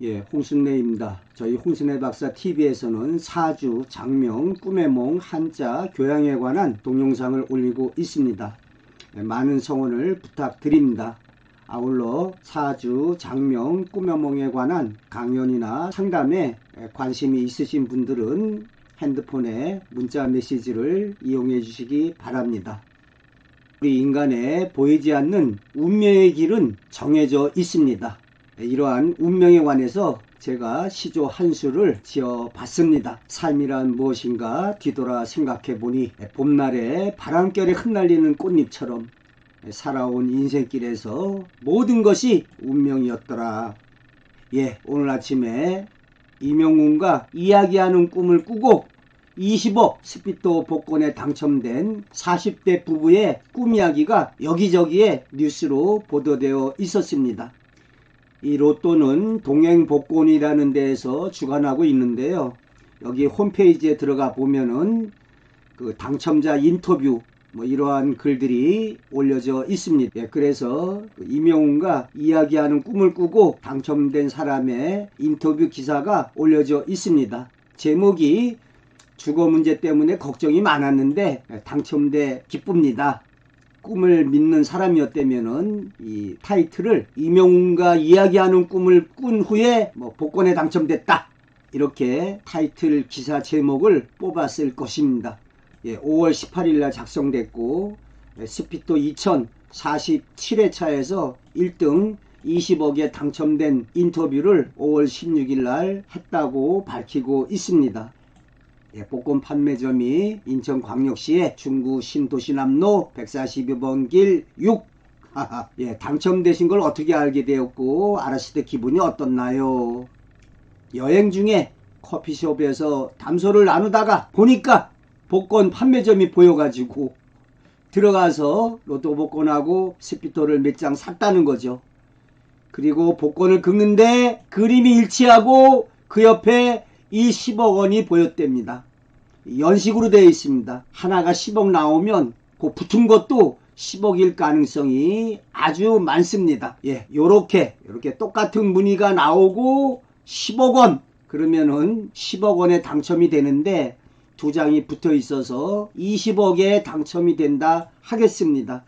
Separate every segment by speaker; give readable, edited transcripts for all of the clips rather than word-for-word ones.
Speaker 1: 예, 홍순례입니다. 저희 홍순례 박사 TV에서는 사주, 장명, 꿈의 몽, 한자, 교양에 관한 동영상을 올리고 있습니다. 많은 성원을 부탁드립니다. 아울러 사주, 장명, 꿈의 몽에 관한 강연이나 상담에 관심이 있으신 분들은 핸드폰에 문자 메시지를 이용해 주시기 바랍니다. 우리 인간의 보이지 않는 운명의 길은 정해져 있습니다. 이러한 운명에 관해서 제가 시조 한 수를 지어 봤습니다. 삶이란 무엇인가 뒤돌아 생각해 보니 봄날에 바람결에 흩날리는 꽃잎처럼 살아온 인생길에서 모든 것이 운명이었더라. 예, 오늘 아침에 임영웅과 이야기하는 꿈을 꾸고 20억 스피또 복권에 당첨된 40대 부부의 꿈 이야기가 여기저기에 뉴스로 보도되어 있었습니다. 이 로또는 동행복권이라는 데에서 주관하고 있는데요. 여기 홈페이지에 들어가 보면은 그 당첨자 인터뷰 이러한 글들이 올려져 있습니다. 예, 그래서 임영웅과 이야기하는 꿈을 꾸고 당첨된 사람의 인터뷰 기사가 올려져 있습니다. 제목이 주거 문제 때문에 걱정이 많았는데 당첨돼 기쁩니다. 꿈을 믿는 사람이었다면은 이 타이틀을 임영웅과 이야기하는 꿈을 꾼 후에 복권에 당첨됐다, 이렇게 타이틀 기사 제목을 뽑았을 것입니다. 예, 5월 18일 날 작성됐고 스피또 2047회차에서 1등 20억에 당첨된 인터뷰를 5월 16일 날 했다고 밝히고 있습니다. 예, 복권 판매점이 인천광역시의 중구 신도시남로 142번 길 6. 예, 당첨되신 걸 어떻게 알게 되었고 알았을 때 기분이 어떻나요? 여행 중에 커피숍에서 담소를 나누다가 보니까 복권 판매점이 보여가지고 들어가서 로또 복권하고 스피또를 몇 장 샀다는 거죠. 그리고 복권을 긁는데 그림이 일치하고 그 옆에 이 10억 원이 보였답니다. 연식으로 되어 있습니다. 하나가 10억 나오면 그 붙은 것도 10억일 가능성이 아주 많습니다. 예, 요렇게 똑같은 무늬가 나오고 10억 원, 그러면은 10억 원에 당첨이 되는데 두 장이 붙어 있어서 20억에 당첨이 된다 하겠습니다.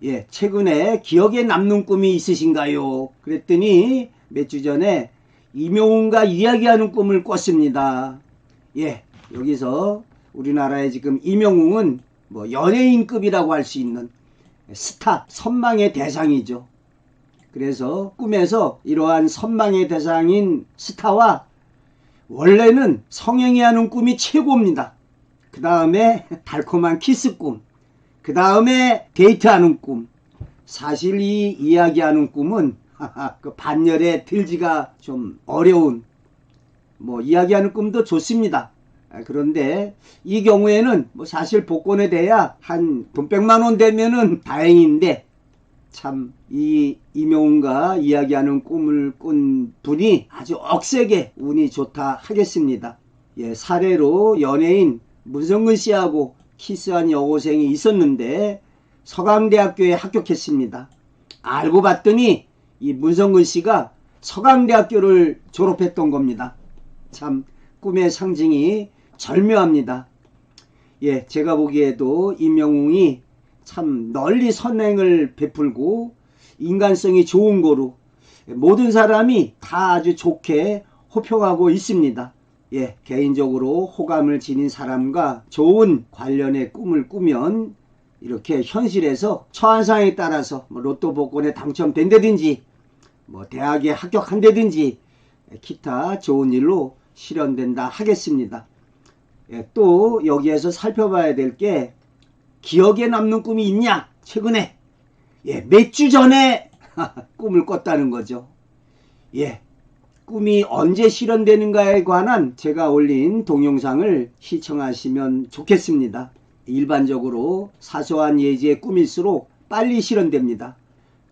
Speaker 1: 예, 최근에 기억에 남는 꿈이 있으신가요? 그랬더니 몇 주 전에 임영웅과 이야기하는 꿈을 꿨습니다. 예, 여기서 우리나라의 지금 임영웅은 연예인급이라고 할 수 있는 스타, 선망의 대상이죠. 그래서 꿈에서 이러한 선망의 대상인 스타와 원래는 성행위 하는 꿈이 최고입니다. 그 다음에 달콤한 키스 꿈, 그 다음에 데이트하는 꿈. 사실 이 이야기하는 꿈은 그 반열에 들기가 좀 어려운, 이야기하는 꿈도 좋습니다. 그런데 이 경우에는 사실 복권에 대야 한 돈 100만 원 되면은 다행인데, 참 이 임영웅과 이야기하는 꿈을 꾼 분이 아주 억세게 운이 좋다 하겠습니다. 예, 사례로 연예인 문성근 씨하고 키스한 여고생이 있었는데 서강대학교에 합격했습니다. 알고 봤더니 이 문성근 씨가 서강대학교를 졸업했던 겁니다. 참 꿈의 상징이 절묘합니다. 예, 제가 보기에도 임영웅이 참 널리 선행을 베풀고 인간성이 좋은 거로 모든 사람이 다 아주 좋게 호평하고 있습니다. 예, 개인적으로 호감을 지닌 사람과 좋은 관련의 꿈을 꾸면 이렇게 현실에서 처한 상황에 따라서 로또 복권에 당첨된다든지 대학에 합격한다든지 기타 좋은 일로 실현된다 하겠습니다. 예, 또 여기에서 살펴봐야 될 게 기억에 남는 꿈이 있냐? 최근에 몇 주 전에 꿈을 꿨다는 거죠. 예, 꿈이 언제 실현되는가에 관한 제가 올린 동영상을 시청하시면 좋겠습니다. 일반적으로 사소한 예지의 꿈일수록 빨리 실현됩니다.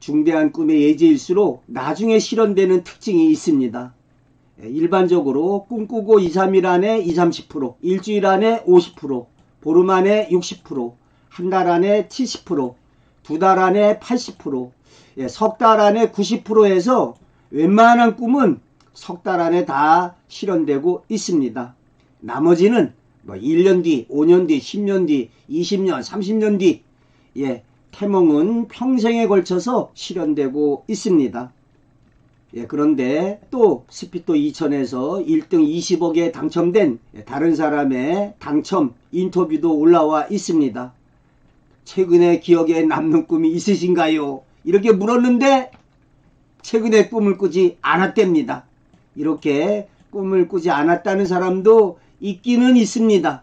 Speaker 1: 중대한 꿈의 예지일수록 나중에 실현되는 특징이 있습니다. 일반적으로 꿈꾸고 2, 3일 안에 20, 30%, 일주일 안에 50%, 보름 안에 60%, 한 달 안에 70%, 두 달 안에 80%, 석 달 안에 90%에서 웬만한 꿈은 석 달 안에 다 실현되고 있습니다. 나머지는 뭐 1년 뒤, 5년 뒤, 10년 뒤, 20년, 30년 뒤, 태몽은 평생에 걸쳐서 실현되고 있습니다. 그런데 또 스피또 2000에서 1등 20억에 당첨된 다른 사람의 당첨 인터뷰도 올라와 있습니다. 최근에 기억에 남는 꿈이 있으신가요? 이렇게 물었는데 최근에 꿈을 꾸지 않았답니다. 이렇게 꿈을 꾸지 않았다는 사람도 있기는 있습니다.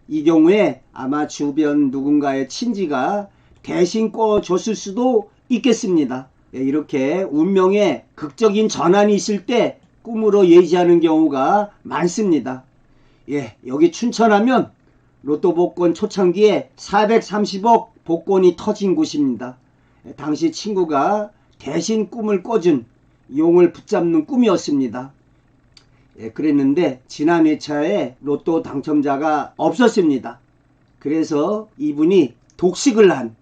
Speaker 1: 이 경우에 아마 주변 누군가의 친지가 대신 꿔줬을 수도 있겠습니다. 이렇게 운명의 극적인 전환이 있을 때 꿈으로 예지하는 경우가 많습니다. 여기 춘천하면 로또 복권 초창기에 430억 복권이 터진 곳입니다. 당시 친구가 대신 꿈을 꿔준 용을 붙잡는 꿈이었습니다. 그랬는데 지난 회차에 로또 당첨자가 없었습니다. 그래서 이분이 독식을 한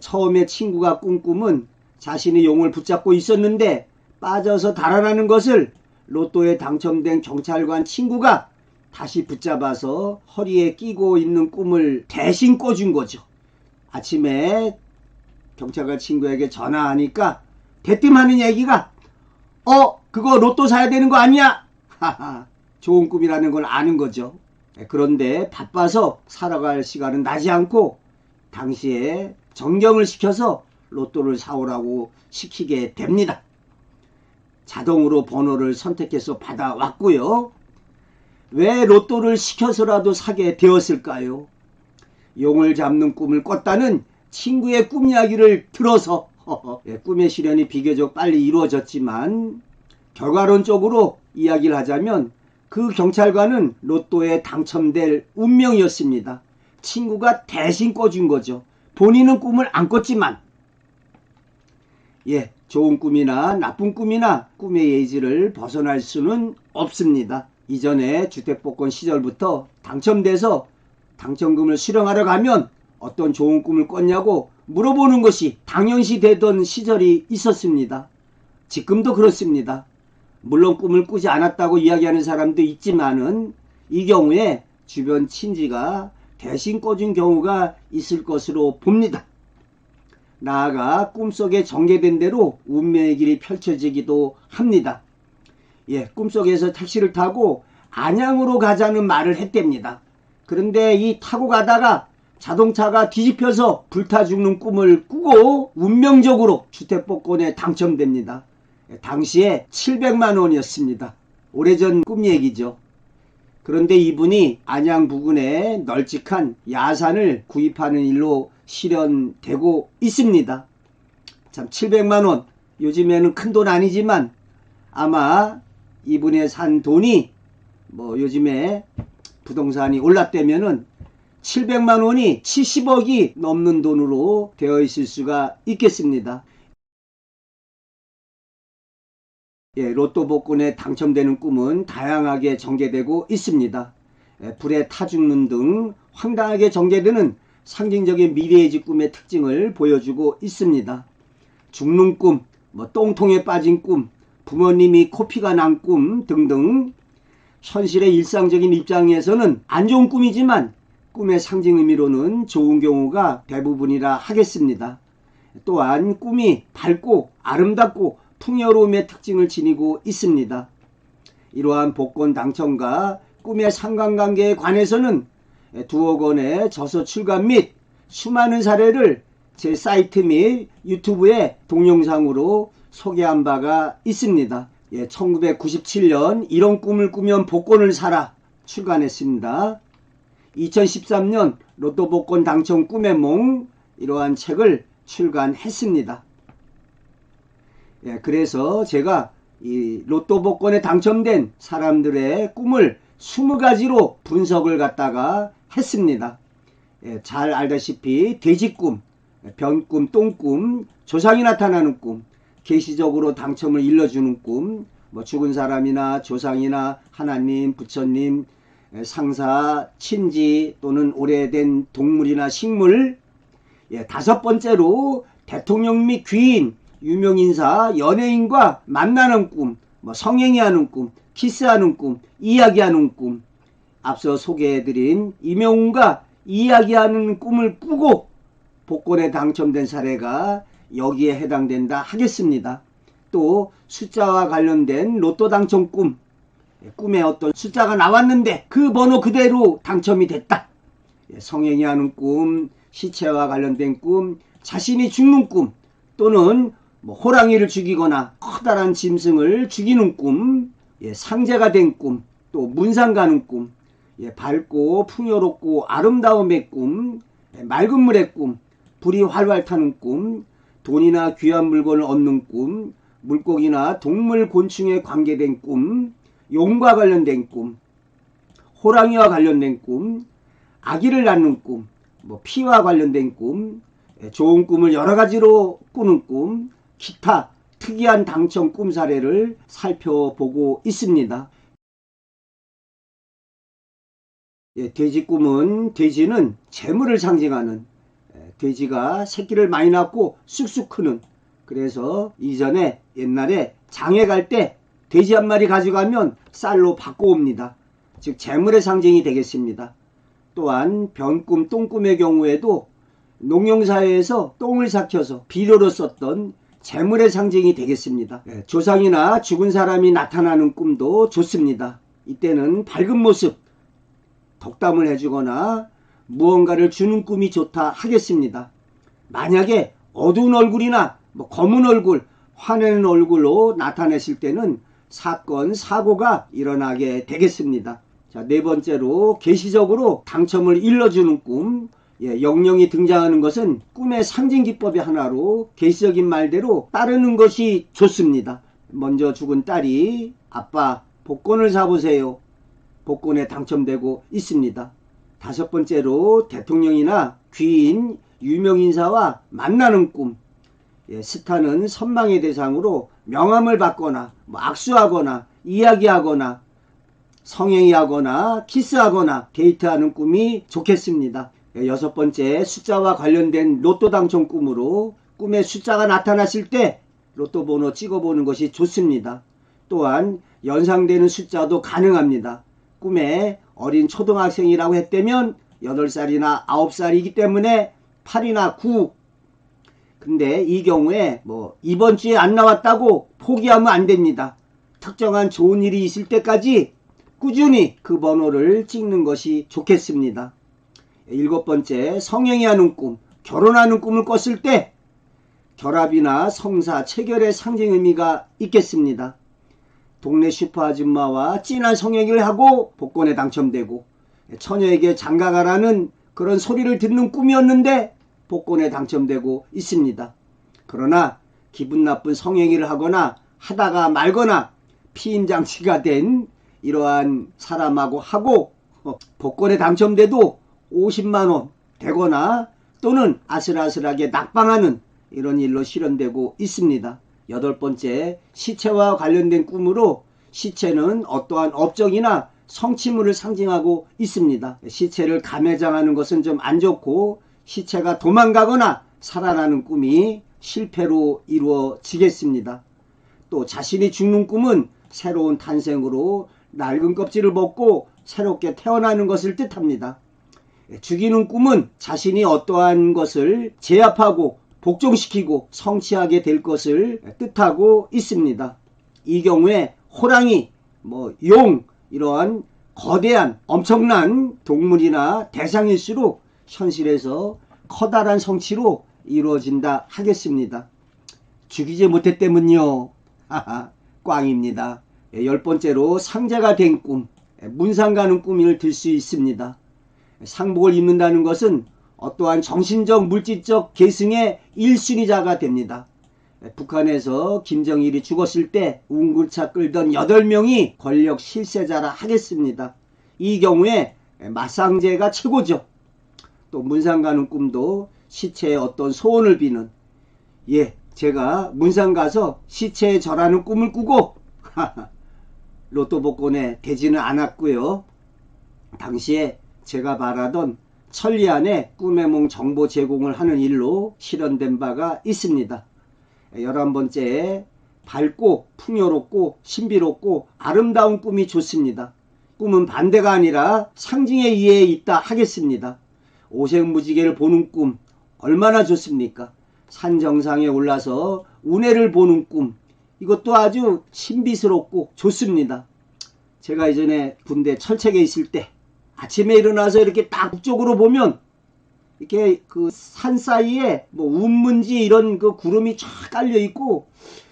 Speaker 1: 처음에 친구가 꾼 꿈은 자신이 용을 붙잡고 있었는데 빠져서 달아나는 것을 로또에 당첨된 경찰관 친구가 다시 붙잡아서 허리에 끼고 있는 꿈을 대신 꿔준 거죠. 아침에 경찰관 친구에게 전화하니까 대뜸하는 얘기가 그거 로또 사야 되는 거 아니야? 하하, 좋은 꿈이라는 걸 아는 거죠. 그런데 바빠서 살아갈 시간은 나지 않고 당시에 정경을 시켜서 로또를 사오라고 시키게 됩니다. 자동으로 번호를 선택해서 받아왔고요. 왜 로또를 시켜서라도 사게 되었을까요? 용을 잡는 꿈을 꿨다는 친구의 꿈 이야기를 들어서 꿈의 실현이 비교적 빨리 이루어졌지만 결과론적으로 이야기를 하자면 그 경찰관은 로또에 당첨될 운명이었습니다. 친구가 대신 꿔준 거죠. 본인은 꿈을 안 꿨지만 좋은 꿈이나 나쁜 꿈이나 꿈의 예지를 벗어날 수는 없습니다. 이전에 주택복권 시절부터 당첨돼서 당첨금을 수령하러 가면 어떤 좋은 꿈을 꿨냐고 물어보는 것이 당연시 되던 시절이 있었습니다. 지금도 그렇습니다. 물론 꿈을 꾸지 않았다고 이야기하는 사람도 있지만은 이 경우에 주변 친지가 대신 꿔준 경우가 있을 것으로 봅니다. 나아가 꿈속에 전개된 대로 운명의 길이 펼쳐지기도 합니다. 꿈속에서 택시를 타고 안양으로 가자는 말을 했답니다. 그런데 이 타고 가다가 자동차가 뒤집혀서 불타 죽는 꿈을 꾸고 운명적으로 주택복권에 당첨됩니다. 당시에 700만 원이었습니다. 오래전 꿈 얘기죠. 그런데 이분이 안양 부근에 널찍한 야산을 구입하는 일로 실현되고 있습니다. 참 700만 원, 요즘에는 큰 돈 아니지만 아마 이분의 산 돈이 요즘에 부동산이 올랐다면은 700만 원이 70억이 넘는 돈으로 되어 있을 수가 있겠습니다. 로또 복권에 당첨되는 꿈은 다양하게 전개되고 있습니다. 불에 타 죽는 등 황당하게 전개되는 상징적인 미래의지 꿈의 특징을 보여주고 있습니다. 죽는 꿈, 똥통에 빠진 꿈, 부모님이 코피가 난 꿈 등등 현실의 일상적인 입장에서는 안 좋은 꿈이지만 꿈의 상징 의미로는 좋은 경우가 대부분이라 하겠습니다. 또한 꿈이 밝고 아름답고 풍요로움의 특징을 지니고 있습니다. 이러한 복권 당첨과 꿈의 상관관계에 관해서는 2억 원의 저서 출간 및 수많은 사례를 제 사이트 및 유튜브에 동영상으로 소개한 바가 있습니다. 1997년 이런 꿈을 꾸면 복권을 사라 출간했습니다. 2013년 로또 복권 당첨 꿈의 몽 이러한 책을 출간했습니다. 그래서 제가 이 로또 복권에 당첨된 사람들의 꿈을 20가지로 분석을 갖다가 했습니다. 잘 알다시피 돼지꿈, 변꿈, 똥꿈, 조상이 나타나는 꿈, 계시적으로 당첨을 일러주는 꿈, 죽은 사람이나 조상이나 하나님, 부처님, 상사, 친지 또는 오래된 동물이나 식물, 5번째로 대통령 및 귀인, 유명인사, 연예인과 만나는 꿈, 성행위하는 꿈, 키스하는 꿈, 이야기하는 꿈, 앞서 소개해드린 임영웅과 이야기하는 꿈을 꾸고 복권에 당첨된 사례가 여기에 해당된다 하겠습니다. 또 숫자와 관련된 로또 당첨 꿈, 꿈에 어떤 숫자가 나왔는데 그 번호 그대로 당첨이 됐다. 성행위하는 꿈, 시체와 관련된 꿈, 자신이 죽는 꿈, 또는 호랑이를 죽이거나 커다란 짐승을 죽이는 꿈, 상제가 된 꿈, 또 문상 가는 꿈, 밝고 풍요롭고 아름다움의 꿈, 맑은 물의 꿈, 불이 활활 타는 꿈, 돈이나 귀한 물건을 얻는 꿈, 물고기나 동물 곤충에 관계된 꿈, 용과 관련된 꿈, 호랑이와 관련된 꿈, 아기를 낳는 꿈, 피와 관련된 꿈, 좋은 꿈을 여러 가지로 꾸는 꿈, 기타 특이한 당첨 꿈 사례를 살펴보고 있습니다. 돼지 꿈은 돼지는 재물을 상징하는, 돼지가 새끼를 많이 낳고 쑥쑥 크는, 그래서 이전에 옛날에 장에 갈 때 돼지 한 마리 가져가면 쌀로 바꿔옵니다. 즉 재물의 상징이 되겠습니다. 또한 변꿈, 똥꿈의 경우에도 농경사회에서 똥을 삭혀서 비료로 썼던 재물의 상징이 되겠습니다. 조상이나 죽은 사람이 나타나는 꿈도 좋습니다. 이때는 밝은 모습, 덕담을 해주거나 무언가를 주는 꿈이 좋다 하겠습니다. 만약에 어두운 얼굴이나 검은 얼굴, 화내는 얼굴로 나타내실 때는 사건, 사고가 일어나게 되겠습니다. 자, 네 번째로 계시적으로 당첨을 일러주는 꿈. 영령이 등장하는 것은 꿈의 상징 기법의 하나로 계시적인 말대로 따르는 것이 좋습니다. 먼저 죽은 딸이 아빠 복권을 사보세요. 복권에 당첨되고 있습니다. 다섯 번째로 대통령이나 귀인, 유명인사와 만나는 꿈. 스타는 선망의 대상으로 명함을 받거나 악수하거나 이야기하거나 성행위하거나 키스하거나 데이트하는 꿈이 좋겠습니다. 여섯 번째, 숫자와 관련된 로또 당첨 꿈으로 꿈에 숫자가 나타났을 때 로또 번호 찍어보는 것이 좋습니다. 또한 연상되는 숫자도 가능합니다. 꿈에 어린 초등학생이라고 했다면 8살이나 9살이기 때문에 8이나 9. 근데 이 경우에 이번 주에 안 나왔다고 포기하면 안 됩니다. 특정한 좋은 일이 있을 때까지 꾸준히 그 번호를 찍는 것이 좋겠습니다. 일곱 번째, 성행위하는 꿈, 결혼하는 꿈을 꿨을 때 결합이나 성사, 체결의 상징 의미가 있겠습니다. 동네 슈퍼 아줌마와 진한 성행위를 하고 복권에 당첨되고 처녀에게 장가가라는 그런 소리를 듣는 꿈이었는데 복권에 당첨되고 있습니다. 그러나 기분 나쁜 성행위를 하거나 하다가 말거나 피임장치가 된 이러한 사람하고 하고 복권에 당첨돼도 50만원 되거나 또는 아슬아슬하게 낙방하는 이런 일로 실현되고 있습니다. 여덟 번째, 시체와 관련된 꿈으로 시체는 어떠한 업적이나 성취물을 상징하고 있습니다. 시체를 감회장하는 것은 좀 안 좋고 시체가 도망가거나 살아나는 꿈이 실패로 이루어지겠습니다. 또 자신이 죽는 꿈은 새로운 탄생으로 낡은 껍질을 벗고 새롭게 태어나는 것을 뜻합니다. 죽이는 꿈은 자신이 어떠한 것을 제압하고 복종시키고 성취하게 될 것을 뜻하고 있습니다. 이 경우에 호랑이, 용 이러한 거대한 엄청난 동물이나 대상일수록 현실에서 커다란 성취로 이루어진다 하겠습니다. 죽이지 못했다면요. 꽝입니다. 열 번째로 상제가 된 꿈, 문상 가는 꿈을 들 수 있습니다. 상복을 입는다는 것은 어떠한 정신적, 물질적 계승의 1순위자가 됩니다. 북한에서 김정일이 죽었을 때 운굴차 끌던 8명이 권력 실세자라 하겠습니다. 이 경우에 마상제가 최고죠. 또 문상 가는 꿈도 시체의 어떤 소원을 비는, 제가 문상 가서 시체에 절하는 꿈을 꾸고 로또 복권에 되지는 않았고요. 당시에 제가 바라던 천리안에 꿈의 몽 정보 제공을 하는 일로 실현된 바가 있습니다. 11번째, 밝고 풍요롭고 신비롭고 아름다운 꿈이 좋습니다. 꿈은 반대가 아니라 상징의 이해에 있다 하겠습니다. 오색무지개를 보는 꿈 얼마나 좋습니까? 산 정상에 올라서 운해를 보는 꿈, 이것도 아주 신비스럽고 좋습니다. 제가 예전에 군대 철책에 있을 때 아침에 일어나서 이렇게 딱 북쪽으로 보면 이렇게 그 산 사이에 뭐 운문지 이런 그 구름이 쫙 깔려 있고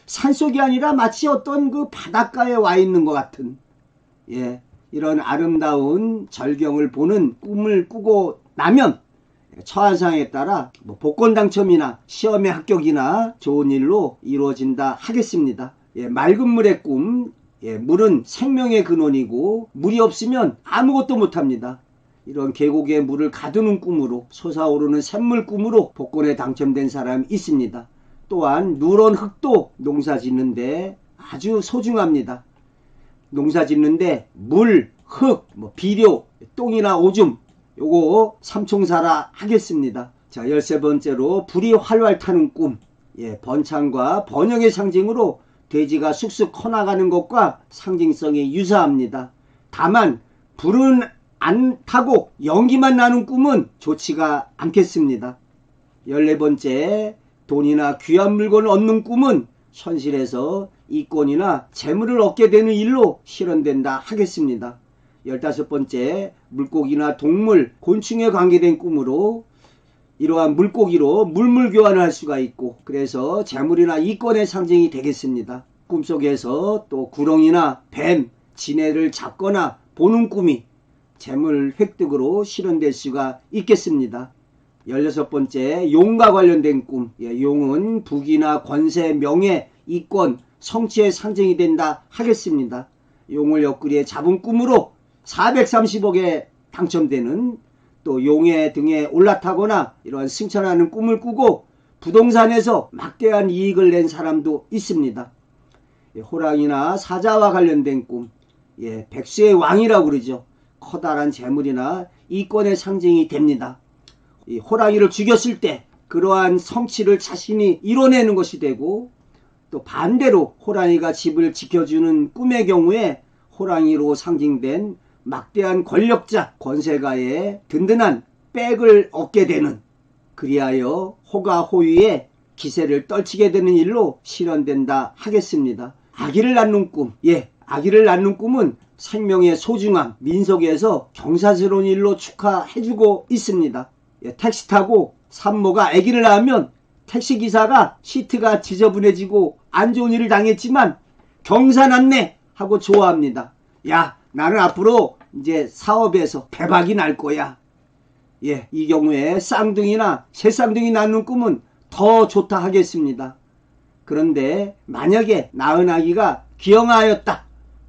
Speaker 1: 산속이 아니라 마치 어떤 그 바닷가에 와 있는 것 같은, 이런 아름다운 절경을 보는 꿈을 꾸고 나면 처한상에 따라 뭐 복권 당첨이나 시험의 합격이나 좋은 일로 이루어진다 하겠습니다. 맑은 물의 꿈, 물은 생명의 근원이고 물이 없으면 아무것도 못합니다. 이런 계곡에 물을 가두는 꿈으로 솟아오르는 샘물 꿈으로 복권에 당첨된 사람이 있습니다. 또한 누런 흙도 농사 짓는데 아주 소중합니다. 농사 짓는데 물, 흙, 비료, 똥이나 오줌 요거 삼총사라 하겠습니다. 자, 13번째로 불이 활활 타는 꿈. 번창과 번영의 상징으로 돼지가 쑥쑥 커나가는 것과 상징성이 유사합니다. 다만 불은 안 타고 연기만 나는 꿈은 좋지가 않겠습니다. 14번째, 돈이나 귀한 물건을 얻는 꿈은 현실에서 이권이나 재물을 얻게 되는 일로 실현된다 하겠습니다. 15번째, 물고기나 동물, 곤충에 관계된 꿈으로 이러한 물고기로 물물 교환을 할 수가 있고 그래서 재물이나 이권의 상징이 되겠습니다. 꿈속에서 또 구렁이나 뱀, 지네를 잡거나 보는 꿈이 재물 획득으로 실현될 수가 있겠습니다. 16번째, 용과 관련된 꿈. 용은 부귀나 권세, 명예, 이권, 성취의 상징이 된다 하겠습니다. 용을 옆구리에 잡은 꿈으로 430억에 당첨되는, 또 용의 등에 올라타거나 이러한 승천하는 꿈을 꾸고 부동산에서 막대한 이익을 낸 사람도 있습니다. 호랑이나 사자와 관련된 꿈, 백수의 왕이라고 그러죠. 커다란 재물이나 이권의 상징이 됩니다. 이 호랑이를 죽였을 때 그러한 성취를 자신이 이뤄내는 것이 되고, 또 반대로 호랑이가 집을 지켜주는 꿈의 경우에 호랑이로 상징된 막대한 권력자, 권세가의 든든한 백을 얻게 되는, 그리하여 호가 호위의 기세를 떨치게 되는 일로 실현된다 하겠습니다. 아기를 낳는 꿈. 아기를 낳는 꿈은 생명의 소중함, 민속에서 경사스러운 일로 축하해주고 있습니다. 택시 타고 산모가 아기를 낳으면 택시기사가 시트가 지저분해지고 안 좋은 일을 당했지만 경사났네 하고 좋아합니다. 야, 나는 앞으로 이제 사업에서 대박이 날 거야. 이 경우에 쌍둥이나 새쌍둥이 낳는 꿈은 더 좋다 하겠습니다. 그런데 만약에 낳은 아기가 기형아였다,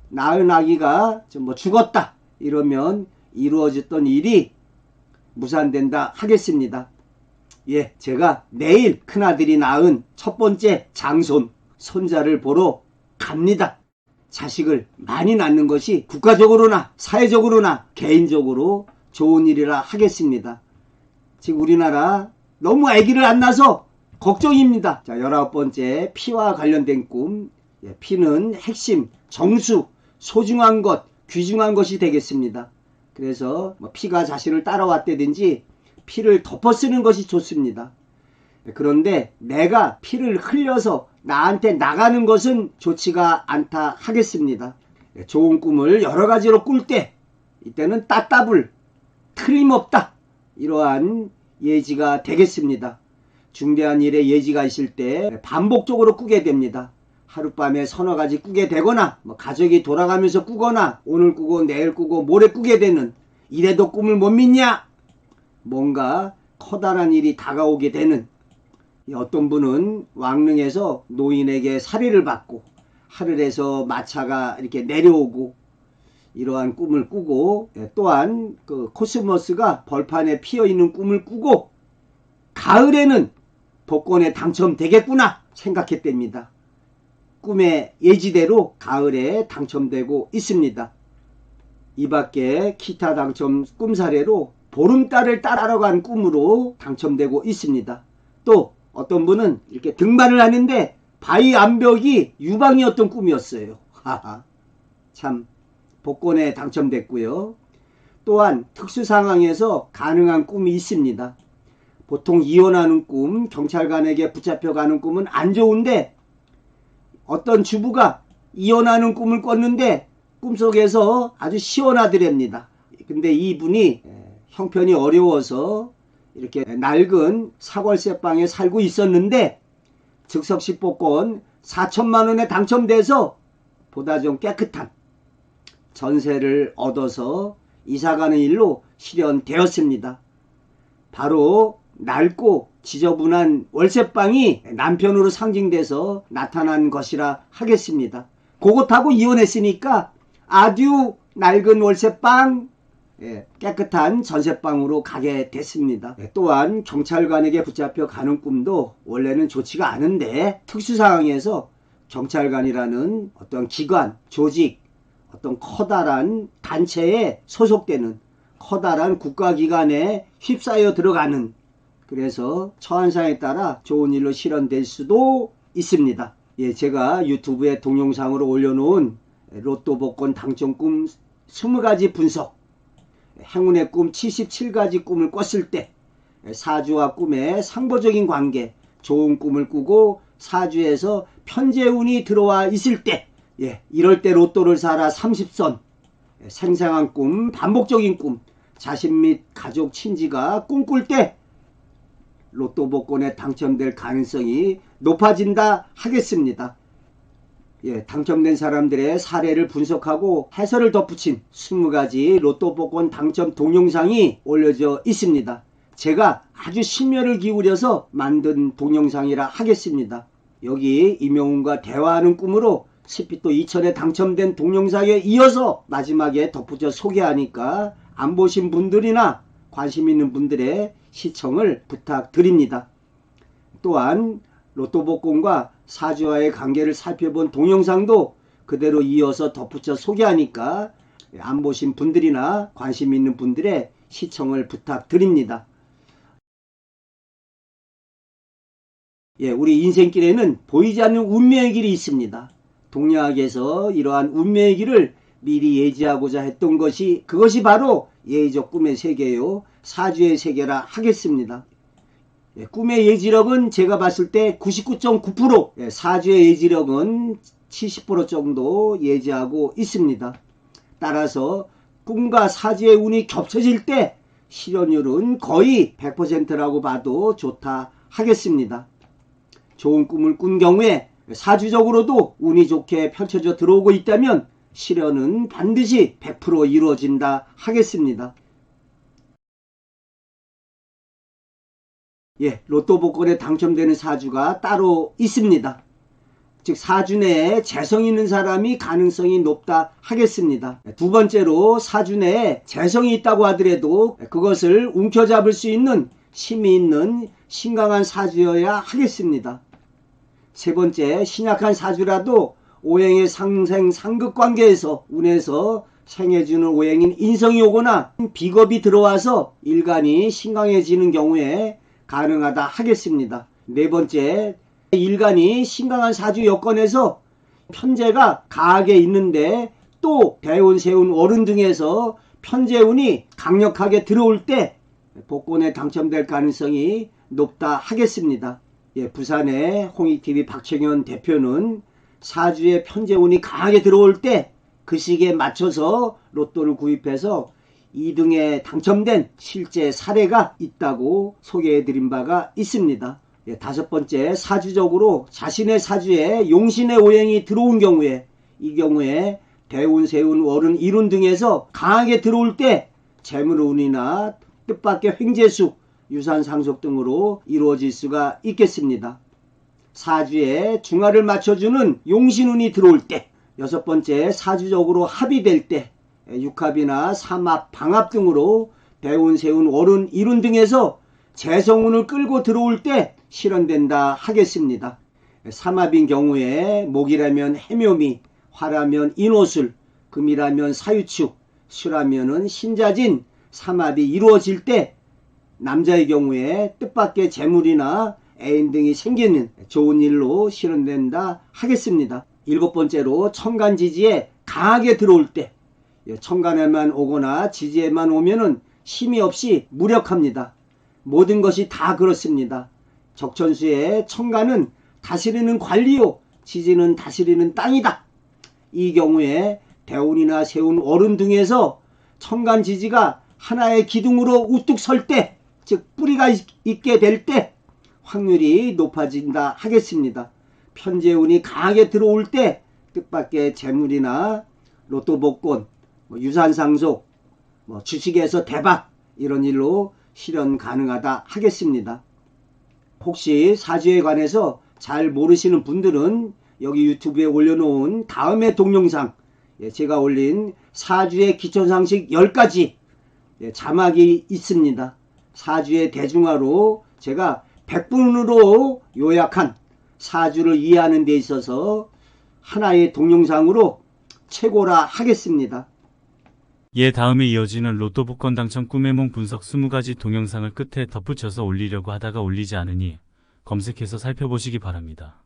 Speaker 1: 낳은 아기가 죽었다, 이러면 이루어졌던 일이 무산된다 하겠습니다. 제가 내일 큰아들이 낳은 첫 번째 장손, 손자를 보러 갑니다. 자식을 많이 낳는 것이 국가적으로나 사회적으로나 개인적으로 좋은 일이라 하겠습니다. 지금 우리나라 너무 아기를 안 낳아서 걱정입니다. 자, 19번째, 피와 관련된 꿈. 피는 핵심, 정수, 소중한 것, 귀중한 것이 되겠습니다. 그래서 피가 자신을 따라왔다든지 피를 덮어쓰는 것이 좋습니다. 그런데 내가 피를 흘려서 나한테 나가는 것은 좋지가 않다 하겠습니다. 좋은 꿈을 여러 가지로 꿀 때, 이때는 따따블, 틀림없다, 이러한 예지가 되겠습니다. 중대한 일에 예지가 있을 때 반복적으로 꾸게 됩니다. 하룻밤에 서너 가지 꾸게 되거나 가족이 돌아가면서 꾸거나 오늘 꾸고 내일 꾸고 모레 꾸게 되는, 이래도 꿈을 못 믿냐? 뭔가 커다란 일이 다가오게 되는, 어떤 분은 왕릉에서 노인에게 사례를 받고 하늘에서 마차가 이렇게 내려오고 이러한 꿈을 꾸고, 또한 그 코스모스가 벌판에 피어있는 꿈을 꾸고 가을에는 복권에 당첨되겠구나 생각했답니다. 꿈의 예지대로 가을에 당첨되고 있습니다. 이 밖에 기타 당첨 꿈 사례로 보름달을 따라간 꿈으로 당첨되고 있습니다. 또 어떤 분은 이렇게 등반을 하는데 바위 암벽이 유방이었던 꿈이었어요. 하하. 참 복권에 당첨됐고요. 또한 특수 상황에서 가능한 꿈이 있습니다. 보통 이혼하는 꿈, 경찰관에게 붙잡혀가는 꿈은 안 좋은데 어떤 주부가 이혼하는 꿈을 꿨는데 꿈속에서 아주 시원하더랍니다. 근데 이분이 형편이 어려워서 이렇게 낡은 사골세방에 살고 있었는데 즉석시 복권 4천만 원에 당첨돼서 보다 좀 깨끗한 전세를 얻어서 이사가는 일로 실현되었습니다. 바로 낡고 지저분한 월세방이 남편으로 상징돼서 나타난 것이라 하겠습니다. 그것하고 이혼했으니까 아주 낡은 월세방, 깨끗한 전세방으로 가게 됐습니다. 또한 경찰관에게 붙잡혀 가는 꿈도 원래는 좋지가 않은데 특수상황에서 경찰관이라는 어떤 기관, 조직, 어떤 커다란 단체에 소속되는 커다란 국가기관에 휩싸여 들어가는, 그래서 처한상에 따라 좋은 일로 실현될 수도 있습니다. 제가 유튜브에 동영상으로 올려놓은 로또 복권 당첨 꿈 20가지 분석, 행운의 꿈 77가지 꿈을 꿨을 때 사주와 꿈의 상보적인 관계, 좋은 꿈을 꾸고 사주에서 편재운이 들어와 있을 때, 이럴 때 로또를 사라 30선, 생생한 꿈, 반복적인 꿈, 자신 및 가족 친지가 꿈꿀 때 로또 복권에 당첨될 가능성이 높아진다 하겠습니다. 당첨된 사람들의 사례를 분석하고 해설을 덧붙인 20가지 로또 복권 당첨 동영상이 올려져 있습니다. 제가 아주 심혈을 기울여서 만든 동영상이라 하겠습니다. 여기 임영웅과 대화하는 꿈으로 스피또 2000에 당첨된 동영상에 이어서 마지막에 덧붙여 소개하니까 안 보신 분들이나 관심 있는 분들의 시청을 부탁드립니다. 또한 로또 복권과 사주와의 관계를 살펴본 동영상도 그대로 이어서 덧붙여 소개하니까 안 보신 분들이나 관심 있는 분들의 시청을 부탁드립니다. 우리 인생길에는 보이지 않는 운명의 길이 있습니다. 동양학에서 이러한 운명의 길을 미리 예지하고자 했던 것이, 그것이 바로 예의적 꿈의 세계요, 사주의 세계라 하겠습니다. 꿈의 예지력은 제가 봤을 때 99.9%, 사주의 예지력은 70% 정도 예지하고 있습니다. 따라서 꿈과 사주의 운이 겹쳐질 때 실현율은 거의 100%라고 봐도 좋다 하겠습니다. 좋은 꿈을 꾼 경우에 사주적으로도 운이 좋게 펼쳐져 들어오고 있다면 실현은 반드시 100% 이루어진다 하겠습니다. 로또 복권에 당첨되는 사주가 따로 있습니다. 즉 사주 내에 재성 있는 사람이 가능성이 높다 하겠습니다. 두 번째로 사주 내에 재성이 있다고 하더라도 그것을 움켜잡을 수 있는 힘이 있는 신강한 사주여야 하겠습니다. 세 번째, 신약한 사주라도 오행의 상생 상극 관계에서 운에서 생해주는 오행인 인성이 오거나 비겁이 들어와서 일간이 신강해지는 경우에 가능하다 하겠습니다. 네 번째, 일간이 신강한 사주 여건에서 편재가 가하게 있는데 또 대운, 세운, 월운 등에서 편재운이 강력하게 들어올 때 복권에 당첨될 가능성이 높다 하겠습니다. 부산의 홍익TV 박청현 대표는 사주에 편재운이 강하게 들어올 때 그 시기에 맞춰서 로또를 구입해서 2등에 당첨된 실제 사례가 있다고 소개해드린 바가 있습니다. 다섯 번째, 사주적으로 자신의 사주에 용신의 오행이 들어온 경우에, 이 경우에 대운, 세운, 월운, 일운 등에서 강하게 들어올 때 재물운이나 뜻밖의 횡재수, 유산상속 등으로 이루어질 수가 있겠습니다. 사주에 중화를 맞춰주는 용신운이 들어올 때, 여섯 번째, 사주적으로 합이 될 때, 육합이나 삼합, 방합 등으로 대운, 세운, 월운, 일운 등에서 재성운을 끌고 들어올 때 실현된다 하겠습니다. 삼합인 경우에 목이라면 해묘미, 화라면 인호술, 금이라면 사유축, 수라면은 신자진 삼합이 이루어질 때 남자의 경우에 뜻밖의 재물이나 애인 등이 생기는 좋은 일로 실현된다 하겠습니다. 7번째로 천간지지에 강하게 들어올 때, 천간에만 오거나 지지에만 오면은 힘이 없이 무력합니다. 모든 것이 다 그렇습니다. 적천수의 천간은 다스리는 관리요, 지지는 다스리는 땅이다. 이 경우에 대운이나 세운 어른 등에서 천간지지가 하나의 기둥으로 우뚝 설 때, 즉 뿌리가 있게 될 때 확률이 높아진다 하겠습니다. 편재운이 강하게 들어올 때 뜻밖의 재물이나 로또 복권, 유산 상속, 주식에서 대박, 이런 일로 실현 가능하다 하겠습니다. 혹시 사주에 관해서 잘 모르시는 분들은 여기 유튜브에 올려놓은 다음의 동영상, 제가 올린 사주의 기초상식 10가지 자막이 있습니다. 사주의 대중화로 제가 100분으로 요약한 사주를 이해하는 데 있어서 하나의 동영상으로 최고라 하겠습니다.
Speaker 2: 다음에 이어지는 로또 복권 당첨 꿈의夢 분석 20가지 동영상을 끝에 덧붙여서 올리려고 하다가 올리지 않으니 검색해서 살펴보시기 바랍니다.